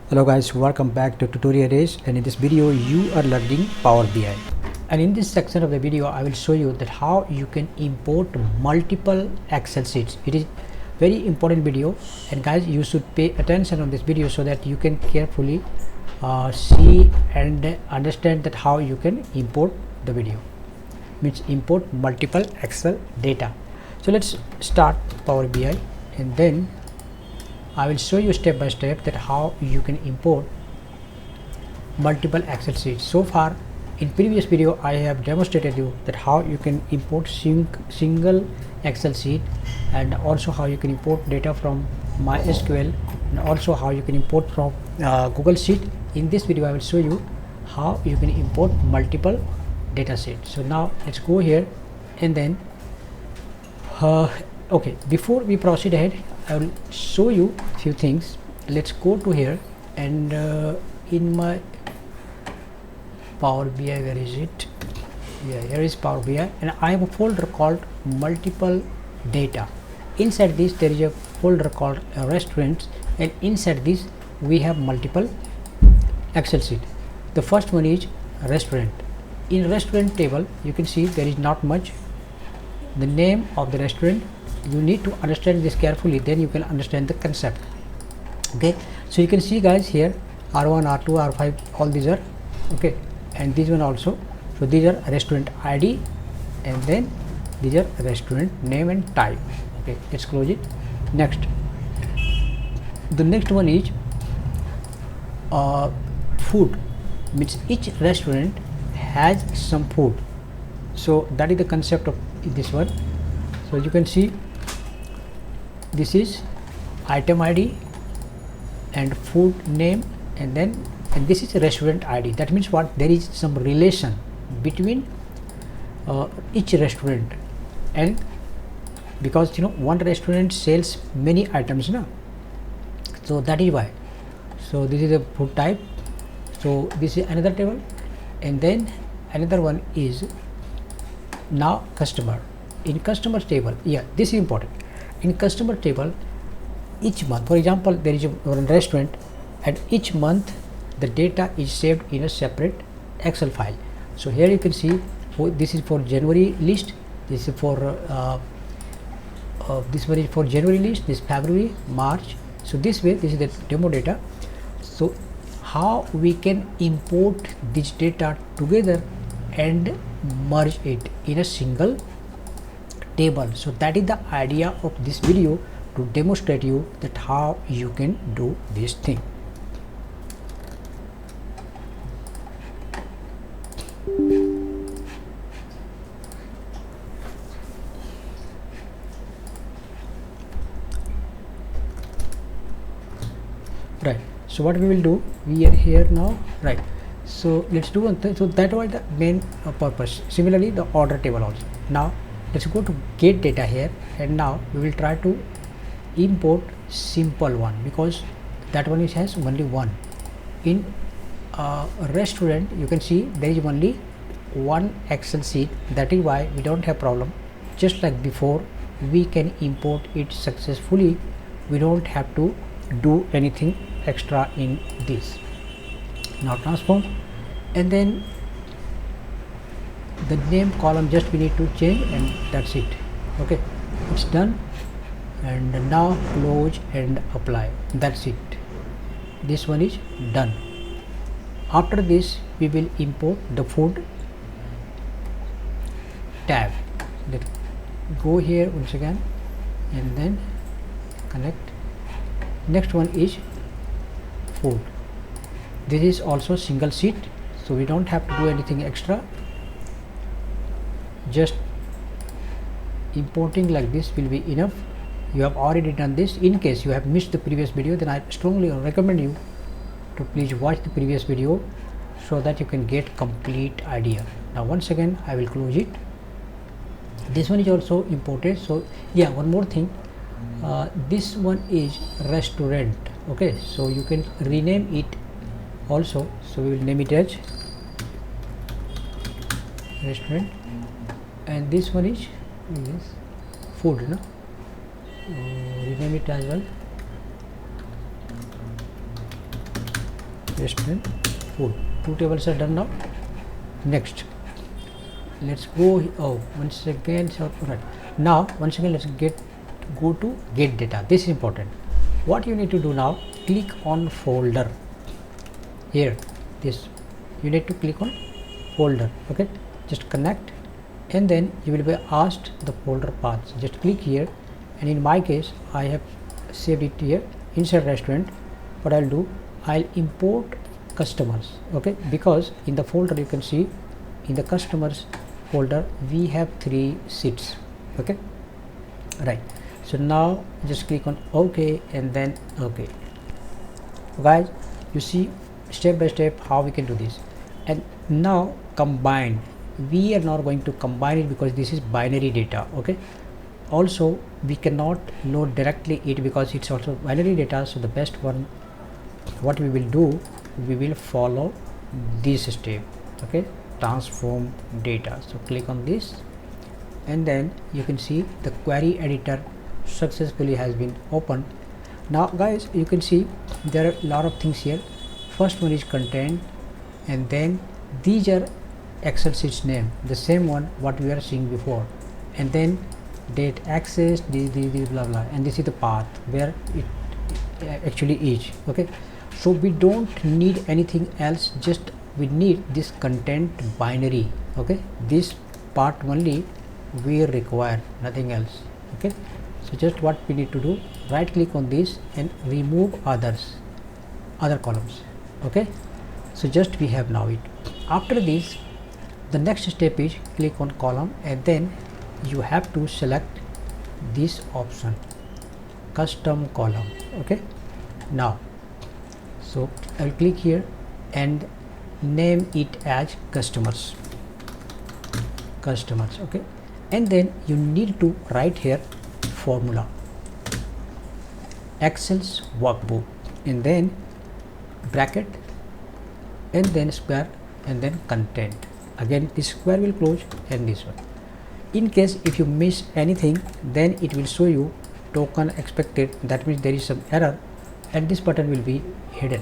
Hello guys, welcome back to Tutorial Race, and in this video you are learning Power BI. And in this section of the video I will show you that how you can import multiple Excel sheets. It is very important video, and guys you should pay attention on this video so that you can carefully see and understand that how you can import the video, means import multiple Excel data. So let's start Power BI, and then I will show you step by step that how you can import multiple Excel sheets. So far in previous video I have demonstrated you that how you can import single Excel sheet, and also how you can import data from MySQL, and also how you can import from Google Sheet. In this video I will show you how you can import multiple data sets. So now let's go here, and then okay, before we proceed ahead I will show you few things. Let's go to here, and in my Power BI, where is it? Yeah, here is Power BI, and I have a folder called multiple data. Inside this there is a folder called restaurants, and inside this we have multiple Excel sheet. The first one is restaurant. In restaurant table you can see there is not much. The name of the restaurant, you need to understand this carefully, then you can understand the concept. Okay, so you can see guys here R1, R2, R5, all these are okay, and this one also. So these are restaurant ID, and then these are restaurant name and type. Okay, let's close it. Next, the next one is food, means each restaurant has some food. So that is the concept of this one. So you can see this is item ID and food name, and then this is a restaurant ID. That means what? There is some relation between each restaurant, and because one restaurant sells many items, no? So that is why. So this is a food type. So this is another table, and then another one is now customer. In customer table, yeah, this is important. In customer table, each month, for example, there is a restaurant, and each month the data is saved in a separate Excel file. So here you can see this is for January list, this is for this one is for January list, this February, March. So this way, this is the demo data. So how we can import this data together and merge it in a single table. So that is the idea of this video, to demonstrate you that how you can do this thing. Right, so what we will do, we are here now, right? So let's do one thing. So that was the main purpose. Similarly the order table also. Now let's go to get data here, and now we will try to import simple one, because that one has only one. In restaurant you can see there is only one Excel sheet. That is why we don't have problem. Just like before, we can import it successfully. We don't have to do anything extra in this. Now transform, and then the name column just we need to change, and that's it. Okay, it's done, and now close and apply. That's it. This one is done. After this we will import the food tab. Let's go here once again, and then connect. Next one is food. This is also single sheet, so we don't have to do anything extra. Just importing like this will be enough. You have already done this. In case you have missed the previous video, then I strongly recommend you to please watch the previous video, so that you can get complete idea. Now once again I will close it. This one is also imported. So yeah, one more thing, this one is restaurant. Okay, so you can rename it also. So we will name it as restaurant, and this one is food, no? Rename it as well. restaurant food. 2 tables are done now. Next, let's go. Oh, once again, so right now, once again, let's go to get data. This is important. What you need to do now, click on folder here. This you need to click on folder. Okay, just connect, and then you will be asked the folder path. So just click here, and in my case, I have saved it here inside restaurant. What I'll do, I'll import customers. Okay, because in the folder you can see in the customers folder we have 3 seats. Okay, right. So now just click on OK and then OK. Guys, you see step by step how we can do this. And now combine, we are not going to combine it because this is binary data. Okay, also we cannot load directly it because it's also binary data. So the best one, what we will do, we will follow this step. Okay, transform data. So click on this, and then you can see the query editor successfully has been opened. Now guys, you can see there are a lot of things here. First one is content, and then these are Excel sheets name, the same one what we are seeing before, and then date access, this blah blah, and this is the path where it actually is. Okay, so we don't need anything else, just we need this content binary. Okay, this part only we require, nothing else. Okay, so just what we need to do, right click on this and remove other columns. Okay, so just we have now it. After this, the next step is click on column, and then you have to select this option, custom column. Okay, now so I'll click here and name it as customers. Okay, and then you need to write here formula Excel's workbook, and then bracket, and then square, and then content. Again this square will close, and this one. In case if you miss anything, then it will show you token expected, that means there is some error, and this button will be hidden.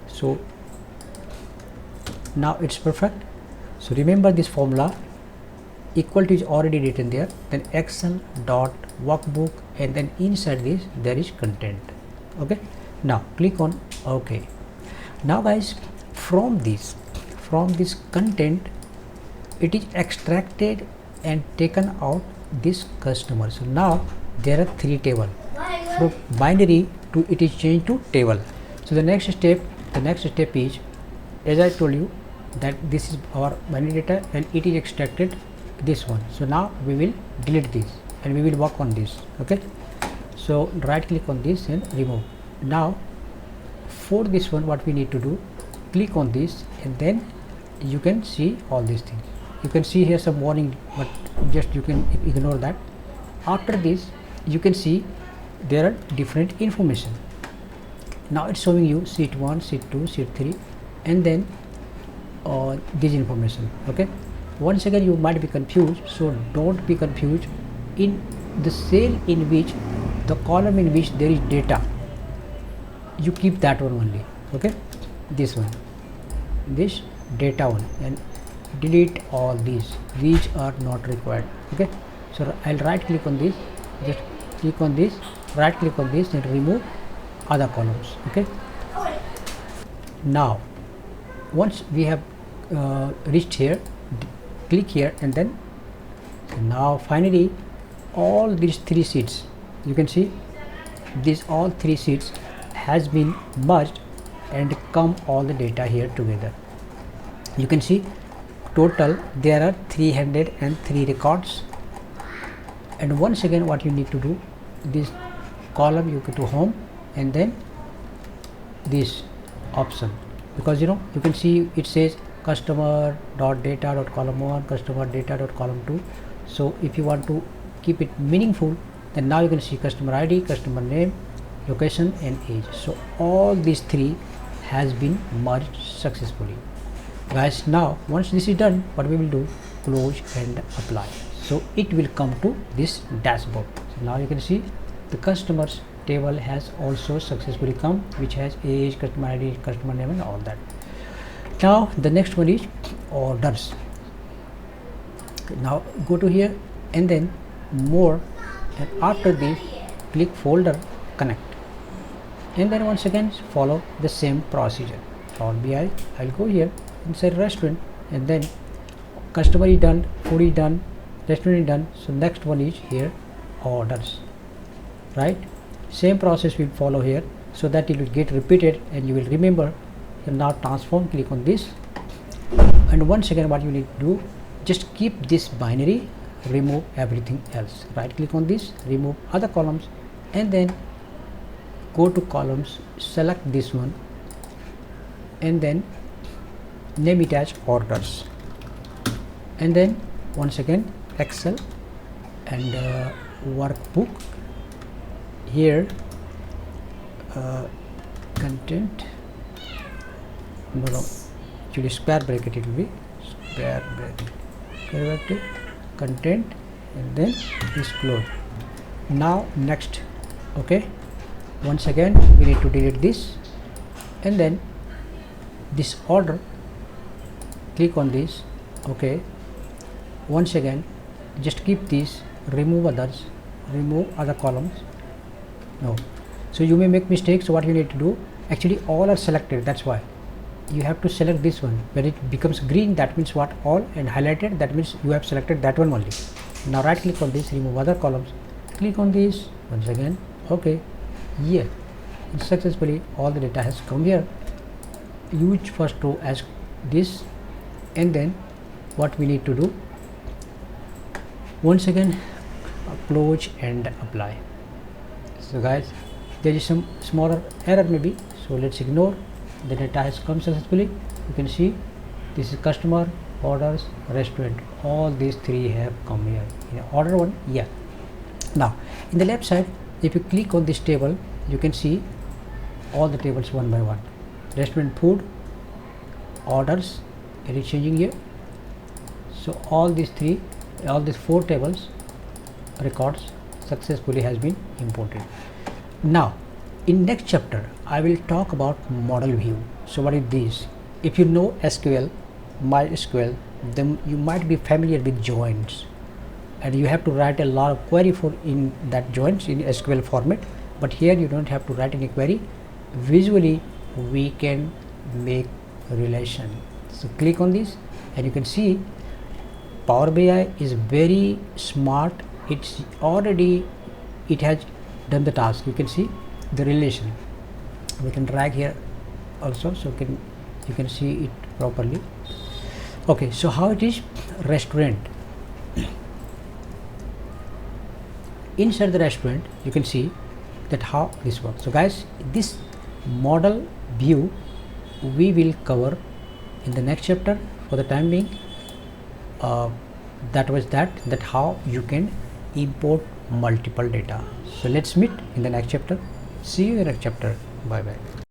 So now it's perfect. So remember this formula, equal to is already written there, then Excel dot workbook, and then inside this there is content. Okay, now click on OK. Now guys, from this content, it is extracted and taken out this customer. So now there are 3 tables. From binary to it is changed to table. So the next step is, as I told you, that this is our binary data and it is extracted this one. So now we will delete this and we will work on this. Okay, so right click on this and remove. Now for this one, what we need to do, click on this, and then you can see all these things. You can see here some warning, but just you can ignore that. After this, you can see there are different information. Now it's showing you sheet 1, sheet 2, sheet 3, and then this information. Okay, once again you might be confused, so don't be confused. In the cell in which, the column in which there is data, you keep that one only. Okay, this one, this data one, and delete all these, which are not required. Okay, so I'll right click on this, just click on this, right click on this, and remove other columns. Okay, now once we have reached here, click here, and then now finally all these 3 sheets, you can see these all 3 sheets has been merged and come all the data here together. You can see total there are 303 records. And once again, what you need to do, this column you go to home, and then this option, because you can see it says customer dot data dot column 1, customer data dot column 2. So if you want to keep it meaningful, then now you can see customer ID, customer name, location, and age. So all these 3 has been merged successfully. Guys, now once this is done, what we will do, close and apply. So it will come to this dashboard. So now you can see the customers table has also successfully come, which has age, customer ID, customer name and all that. Now the next one is orders. Now go to here and then more, and after this click folder connect, and then once again follow the same procedure. Power BI, I'll go here inside restaurant, and then customer is done, food is done, restaurant is done. So next one is here orders, right? Same process will follow here, so that it will get repeated and you will remember. And now transform, click on this, and once again what you need to do, just keep this binary, remove everything else. Right click on this, remove other columns, and then go to columns, select this one, and then name it as orders, and then once again Excel and workbook here, content, no, actually square bracket, it will be square bracket, content, and then is closed. Now next, okay, once again we need to delete this, and then this order, click on this, okay, once again just keep this, remove others, remove other columns. No, so you may make mistakes. So what you need to do, actually all are selected, that's why you have to select this one. When it becomes green, that means what, all, and highlighted, that means you have selected that one only. Now right click on this, remove other columns, click on this once again, okay, yeah, and successfully all the data has come here. Use first row as this, and then what we need to do, once again close and apply. So guys, there is some smaller error maybe, so let's ignore. The data has come successfully. You can see this is customer, orders, restaurant, all these three have come here in order one. Yeah, now in the left side, if you click on this table, you can see all the tables one by one. Restaurant, food, orders, it is changing here. So all these four tables records successfully has been imported. Now in next chapter I will talk about model view. So what is this? If you know SQL, MySQL, then you might be familiar with joins, and you have to write a lot of query for in that joins in SQL format. But here you don't have to write any query. Visually we can make relation. So click on this, and you can see Power BI is very smart. It has done the task. You can see the relation. We can drag here also, so you can see it properly. Okay, so how it is restaurant. Inside the restaurant you can see that how this works. So guys, this model view we will cover in the next chapter. For the time being, that how you can import multiple data. So let's meet in the next chapter. See you in the next chapter. Bye bye.